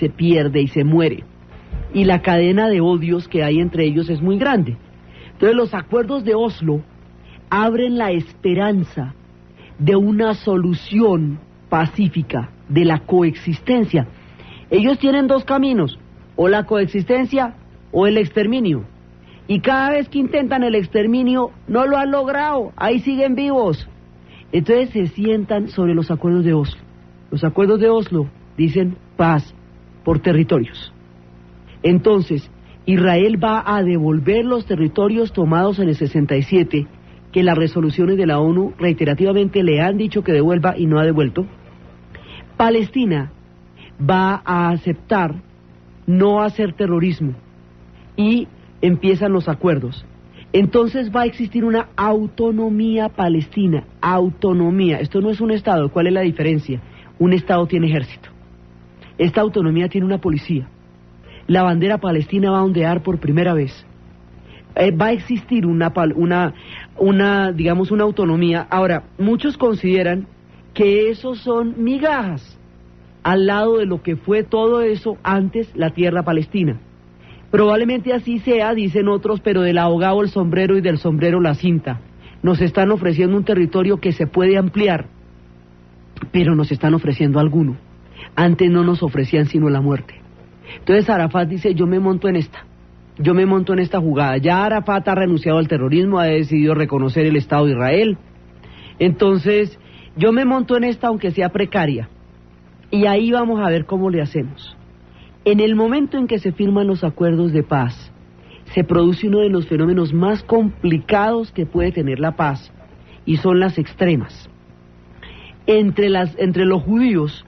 se pierde y se muere. Y la cadena de odios que hay entre ellos es muy grande. Entonces los acuerdos de Oslo abren la esperanza de una solución pacífica, de la coexistencia. Ellos tienen dos caminos, o la coexistencia o el exterminio. Y cada vez que intentan el exterminio, no lo han logrado, ahí siguen vivos. Entonces se sientan sobre los acuerdos de Oslo. Los acuerdos de Oslo dicen paz por territorios. Entonces, Israel va a devolver los territorios tomados en el 67, que las resoluciones de la ONU reiterativamente le han dicho que devuelva y no ha devuelto. Palestina va a aceptar no hacer terrorismo y empiezan los acuerdos. Entonces va a existir una autonomía palestina, autonomía. Esto no es un Estado. ¿Cuál es la diferencia? Un Estado tiene ejército. Esta autonomía tiene una policía. La bandera palestina va a ondear por primera vez. Va a existir digamos, una autonomía. Ahora, muchos consideran que esos son migajas al lado de lo que fue todo eso antes la tierra palestina. Probablemente así sea, dicen otros, pero del ahogado el sombrero y del sombrero la cinta. Nos están ofreciendo un territorio que se puede ampliar, pero nos están ofreciendo alguno. Antes no nos ofrecían sino la muerte. Entonces Arafat dice, yo me monto en esta jugada. Ya Arafat ha renunciado al terrorismo, ha decidido reconocer el Estado de Israel. Entonces, yo me monto en esta aunque sea precaria. Y ahí vamos a ver cómo le hacemos. En el momento en que se firman los acuerdos de paz, se produce uno de los fenómenos más complicados que puede tener la paz, y son las extremas. Entre los judíos,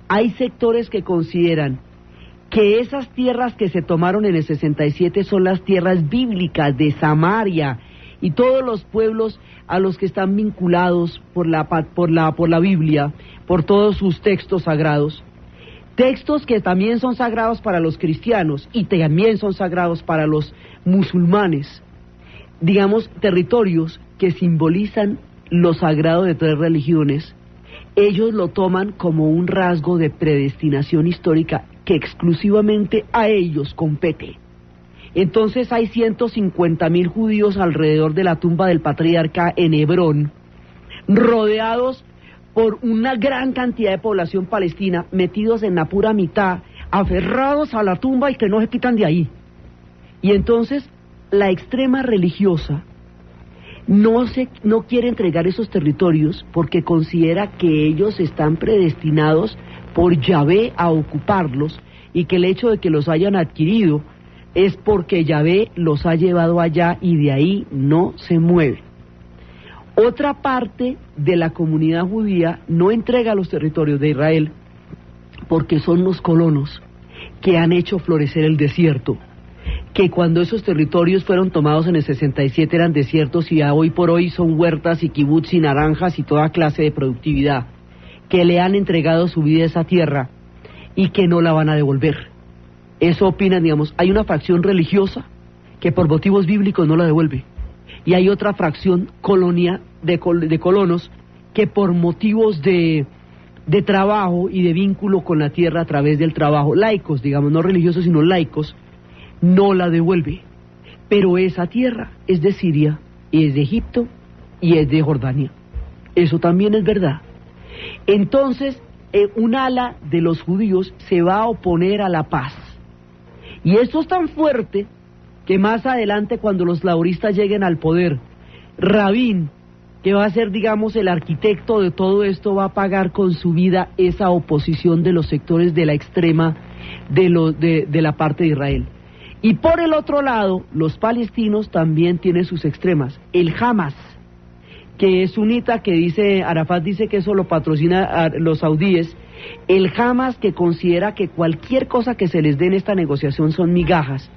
hay sectores que consideran que esas tierras que se tomaron en el 67 son las tierras bíblicas de Samaria y todos los pueblos a los que están vinculados por la Biblia, por todos sus textos sagrados. Textos que también son sagrados para los cristianos y también son sagrados para los musulmanes. Digamos, territorios que simbolizan lo sagrado de tres religiones. Ellos lo toman como un rasgo de predestinación histórica que exclusivamente a ellos compete. Entonces hay 150.000 judíos alrededor de la tumba del patriarca en Hebrón, rodeados por una gran cantidad de población palestina, metidos en la pura mitad, aferrados a la tumba y que no se quitan de ahí. Y entonces la extrema religiosa no quiere entregar esos territorios porque considera que ellos están predestinados por Yahvé a ocuparlos y que el hecho de que los hayan adquirido es porque Yahvé los ha llevado allá y de ahí no se mueve. Otra parte de la comunidad judía no entrega los territorios de Israel porque son los colonos que han hecho florecer el desierto, que cuando esos territorios fueron tomados en el 67 eran desiertos y hoy por hoy son huertas y kibutz y naranjas y toda clase de productividad, que le han entregado su vida a esa tierra y que no la van a devolver. Eso opinan, digamos, hay una fracción religiosa que por motivos bíblicos no la devuelve, y hay otra fracción de colonos que por motivos de trabajo y de vínculo con la tierra a través del trabajo, laicos, digamos, no religiosos sino laicos, no la devuelve. Pero esa tierra es de Siria y es de Egipto y es de Jordania. Eso también es verdad. Entonces, un ala de los judíos se va a oponer a la paz. Y esto es tan fuerte que más adelante, cuando los laboristas lleguen al poder, Rabin, que va a ser, digamos, el arquitecto de todo esto, va a pagar con su vida esa oposición de los sectores de la extrema de la parte de Israel. Y por el otro lado, los palestinos también tienen sus extremas. El Hamas, que es sunita, que dice, Arafat dice que eso lo patrocina a los saudíes. El Hamas, que considera que cualquier cosa que se les dé en esta negociación son migajas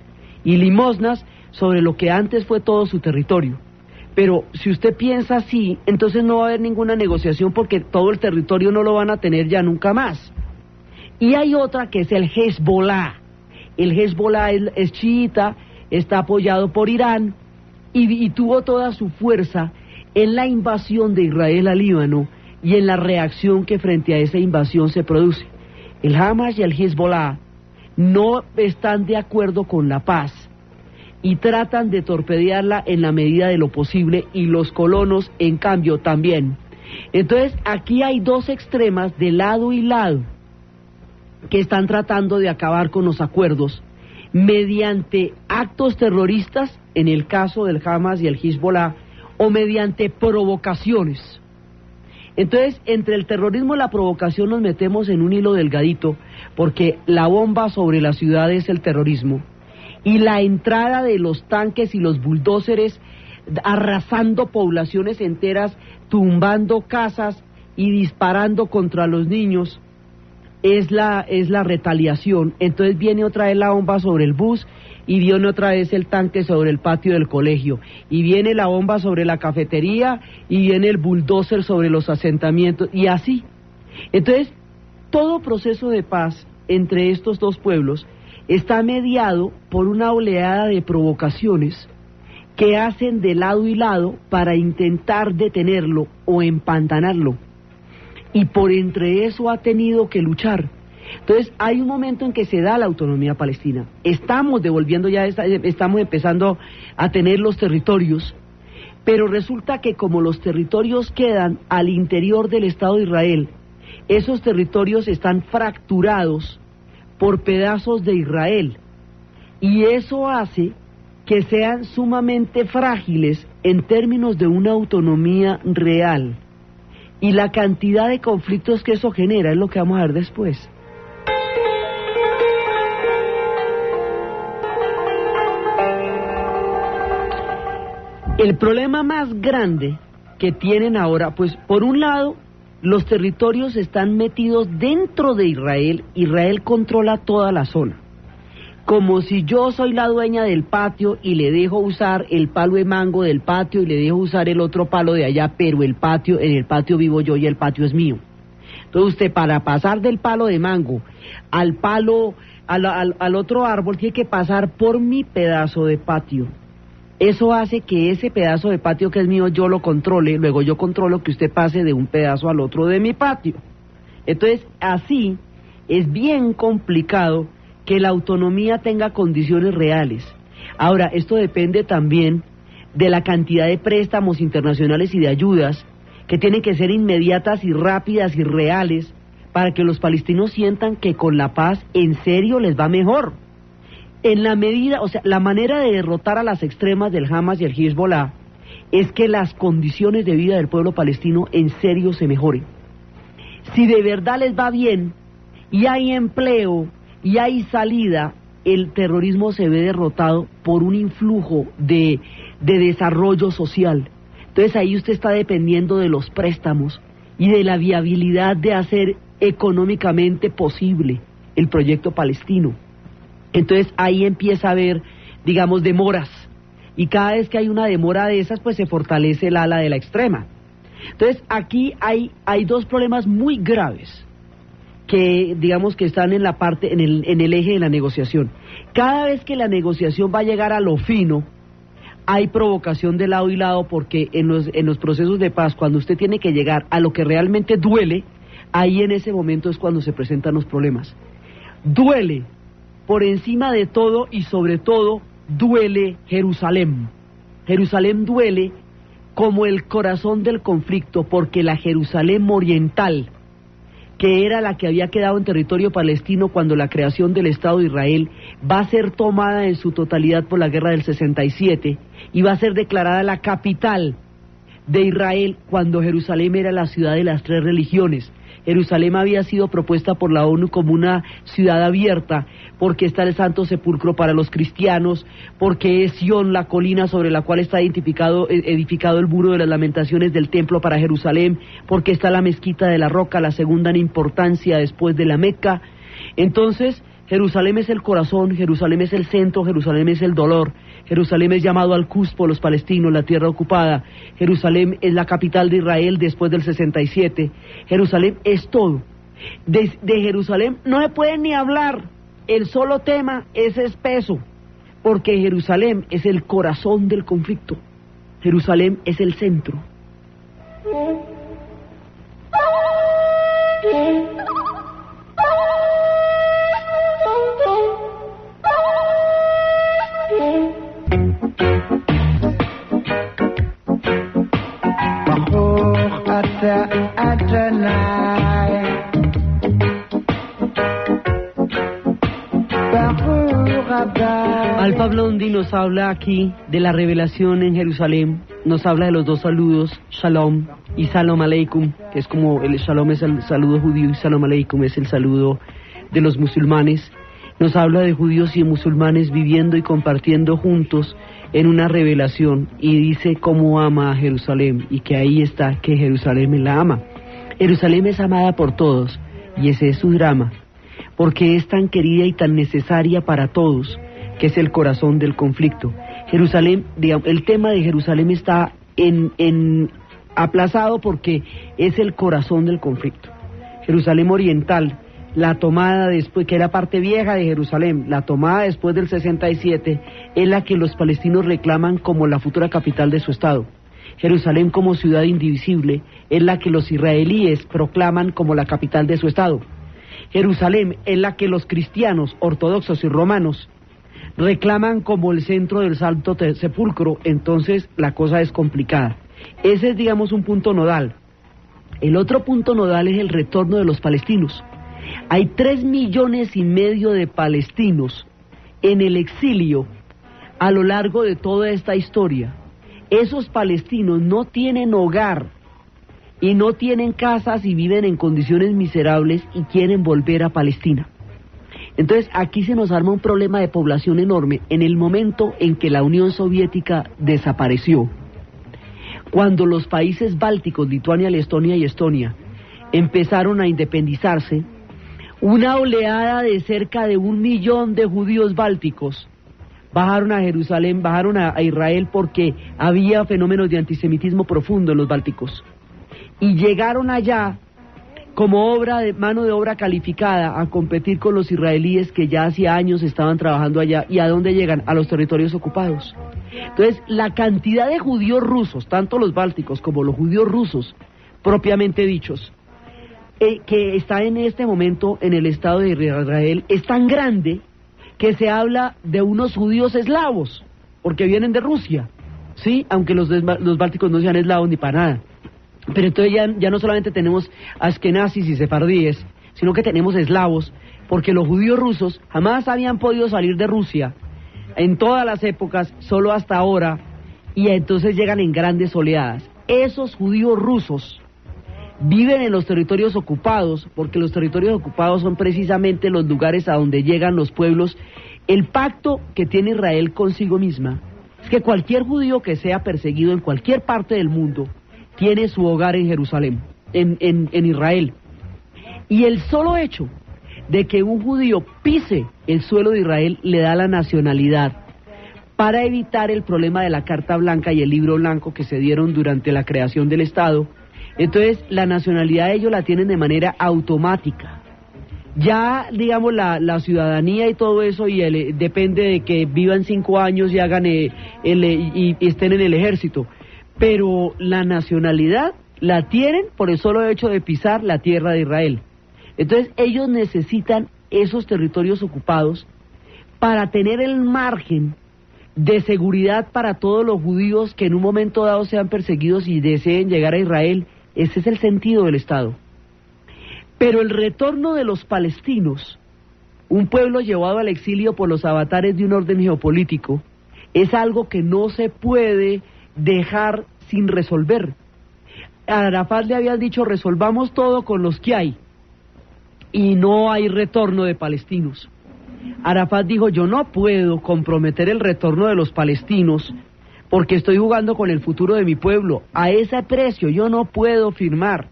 y limosnas sobre lo que antes fue todo su territorio. Pero si usted piensa así, entonces no va a haber ninguna negociación porque todo el territorio no lo van a tener ya nunca más. Y hay otra que es el Hezbollah. El Hezbollah es chiita, está apoyado por Irán y tuvo toda su fuerza en la invasión de Israel al Líbano y en la reacción que frente a esa invasión se produce. El Hamas y el Hezbollah no están de acuerdo con la paz y tratan de torpedearla en la medida de lo posible, y los colonos, en cambio, también. Entonces, aquí hay dos extremas de lado y lado que están tratando de acabar con los acuerdos mediante actos terroristas, en el caso del Hamas y el Hezbollah, o mediante provocaciones. Entonces, entre el terrorismo y la provocación nos metemos en un hilo delgadito, porque la bomba sobre la ciudad es el terrorismo, y la entrada de los tanques y los bulldózeres arrasando poblaciones enteras, tumbando casas y disparando contra los niños, es la retaliación. Entonces viene otra vez la bomba sobre el bus, y viene otra vez el tanque sobre el patio del colegio, y viene la bomba sobre la cafetería, y viene el bulldozer sobre los asentamientos, y así. Entonces, todo proceso de paz entre estos dos pueblos está mediado por una oleada de provocaciones que hacen de lado y lado para intentar detenerlo o empantanarlo, y por entre eso ha tenido que luchar. Entonces hay un momento en que se da la autonomía palestina, estamos devolviendo ya, estamos empezando a tener los territorios, pero resulta que como los territorios quedan al interior del Estado de Israel, esos territorios están fracturados por pedazos de Israel, y eso hace que sean sumamente frágiles en términos de una autonomía real, y la cantidad de conflictos que eso genera es lo que vamos a ver después. El problema más grande que tienen ahora, pues por un lado, los territorios están metidos dentro de Israel. Israel controla toda la zona. Como si yo soy la dueña del patio y le dejo usar el palo de mango del patio y le dejo usar el otro palo de allá, pero en el patio vivo yo y el patio es mío. Entonces usted, para pasar del palo de mango al palo, al otro árbol, tiene que pasar por mi pedazo de patio. Eso hace que ese pedazo de patio que es mío yo lo controle, luego yo controlo que usted pase de un pedazo al otro de mi patio. Entonces, así es bien complicado que la autonomía tenga condiciones reales. Ahora, esto depende también de la cantidad de préstamos internacionales y de ayudas que tienen que ser inmediatas y rápidas y reales para que los palestinos sientan que con la paz en serio les va mejor. En la medida, o sea, la manera de derrotar a las extremas del Hamas y el Hezbollah es que las condiciones de vida del pueblo palestino en serio se mejoren. Si de verdad les va bien y hay empleo y hay salida, el terrorismo se ve derrotado por un influjo de desarrollo social. Entonces ahí usted está dependiendo de los préstamos y de la viabilidad de hacer económicamente posible el proyecto palestino. Entonces ahí empieza a haber, digamos, demoras, y cada vez que hay una demora de esas, pues se fortalece el ala de la extrema. Entonces aquí hay dos problemas muy graves que, digamos, que están en la parte, en el eje de la negociación. Cada vez que la negociación va a llegar a lo fino, hay provocación de lado y lado, porque en los procesos de paz, cuando usted tiene que llegar a lo que realmente duele, ahí en ese momento es cuando se presentan los problemas. Duele. Por encima de todo y sobre todo, duele Jerusalén. Jerusalén duele como el corazón del conflicto, porque la Jerusalén oriental, que era la que había quedado en territorio palestino cuando la creación del Estado de Israel, va a ser tomada en su totalidad por la guerra del 67 y va a ser declarada la capital de Israel cuando Jerusalén era la ciudad de las tres religiones. Jerusalén había sido propuesta por la ONU como una ciudad abierta, porque está el Santo Sepulcro para los cristianos, porque es Sión la colina sobre la cual está edificado el muro de las lamentaciones del templo para Jerusalén, porque está la mezquita de la Roca, la segunda en importancia después de la Meca. Entonces, Jerusalén es el corazón, Jerusalén es el centro, Jerusalén es el dolor, Jerusalén es llamado Al-Quds por los palestinos, la tierra ocupada, Jerusalén es la capital de Israel después del 67, Jerusalén es todo. De Jerusalén no se puede ni hablar, el solo tema es espeso, porque Jerusalén es el corazón del conflicto, Jerusalén es el centro. Alfa Blondi nos habla aquí de la revelación en Jerusalén, nos habla de los dos saludos, Shalom y Shalom Aleikum, que es como el Shalom es el saludo judío y Shalom Aleikum es el saludo de los musulmanes. Nos habla de judíos y musulmanes viviendo y compartiendo juntos en una revelación y dice cómo ama a Jerusalén y que ahí está que Jerusalén la ama. Jerusalén es amada por todos y ese es su drama, porque es tan querida y tan necesaria para todos, que es el corazón del conflicto. Jerusalén, digamos, el tema de Jerusalén está aplazado porque es el corazón del conflicto. Jerusalén oriental, la tomada después, que era parte vieja de Jerusalén, la tomada después del 67, es la que los palestinos reclaman como la futura capital de su estado. Jerusalén como ciudad indivisible es la que los israelíes proclaman como la capital de su estado. Jerusalén es la que los cristianos ortodoxos y romanos reclaman como el centro del Santo Sepulcro. Entonces la cosa es complicada. Ese es, digamos, un punto nodal. El otro punto nodal es el retorno de los palestinos. Hay 3,5 millones de palestinos en el exilio a lo largo de toda esta historia. Esos palestinos no tienen hogar y no tienen casas y viven en condiciones miserables y quieren volver a Palestina. Entonces aquí se nos arma un problema de población enorme en el momento en que la Unión Soviética desapareció. Cuando los países bálticos, Lituania, Letonia y Estonia, empezaron a independizarse, una oleada de cerca de 1 millón de judíos bálticos bajaron a Jerusalén, bajaron a Israel porque había fenómenos de antisemitismo profundo en los bálticos. Y llegaron allá como mano de obra calificada a competir con los israelíes que ya hacía años estaban trabajando allá. ¿Y a dónde llegan? A los territorios ocupados. Entonces, la cantidad de judíos rusos, tanto los bálticos como los judíos rusos, propiamente dichos, que está en este momento en el Estado de Israel, es tan grande que se habla de unos judíos eslavos, porque vienen de Rusia, ¿sí? Aunque los bálticos no sean eslavos ni para nada. Pero entonces ya no solamente tenemos askenazis y sefardíes, sino que tenemos eslavos, porque los judíos rusos jamás habían podido salir de Rusia en todas las épocas, solo hasta ahora, y entonces llegan en grandes oleadas. Esos judíos rusos viven en los territorios ocupados, porque los territorios ocupados son precisamente los lugares a donde llegan los pueblos. El pacto que tiene Israel consigo misma es que cualquier judío que sea perseguido en cualquier parte del mundo tiene su hogar en Jerusalén, en Israel. Y el solo hecho de que un judío pise el suelo de Israel le da la nacionalidad para evitar el problema de la Carta Blanca y el Libro Blanco que se dieron durante la creación del Estado. Entonces, la nacionalidad ellos la tienen de manera automática. Ya, digamos, la ciudadanía y todo eso depende de que vivan 5 años y hagan y estén en el ejército. Pero la nacionalidad la tienen por el solo hecho de pisar la tierra de Israel. Entonces, ellos necesitan esos territorios ocupados para tener el margen de seguridad para todos los judíos que en un momento dado sean perseguidos y deseen llegar a Israel. Ese es el sentido del Estado. Pero el retorno de los palestinos, un pueblo llevado al exilio por los avatares de un orden geopolítico, es algo que no se puede dejar sin resolver. A Arafat le habían dicho: resolvamos todo con los que hay, y no hay retorno de palestinos. Arafat dijo: yo no puedo comprometer el retorno de los palestinos porque estoy jugando con el futuro de mi pueblo. A ese precio yo no puedo firmar.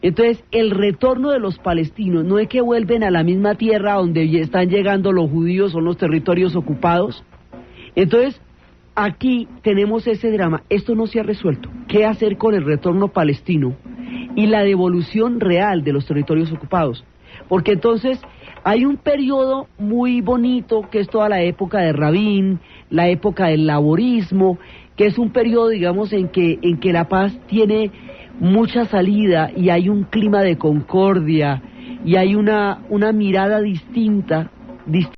Entonces, el retorno de los palestinos no es que vuelven a la misma tierra donde están llegando los judíos, son los territorios ocupados. Entonces, aquí tenemos ese drama. Esto no se ha resuelto. ¿Qué hacer con el retorno palestino y la devolución real de los territorios ocupados? Porque entonces hay un periodo muy bonito que es toda la época de Rabin, la época del laborismo, que es un periodo, digamos, en que la paz tiene mucha salida y hay un clima de concordia y hay una mirada distinta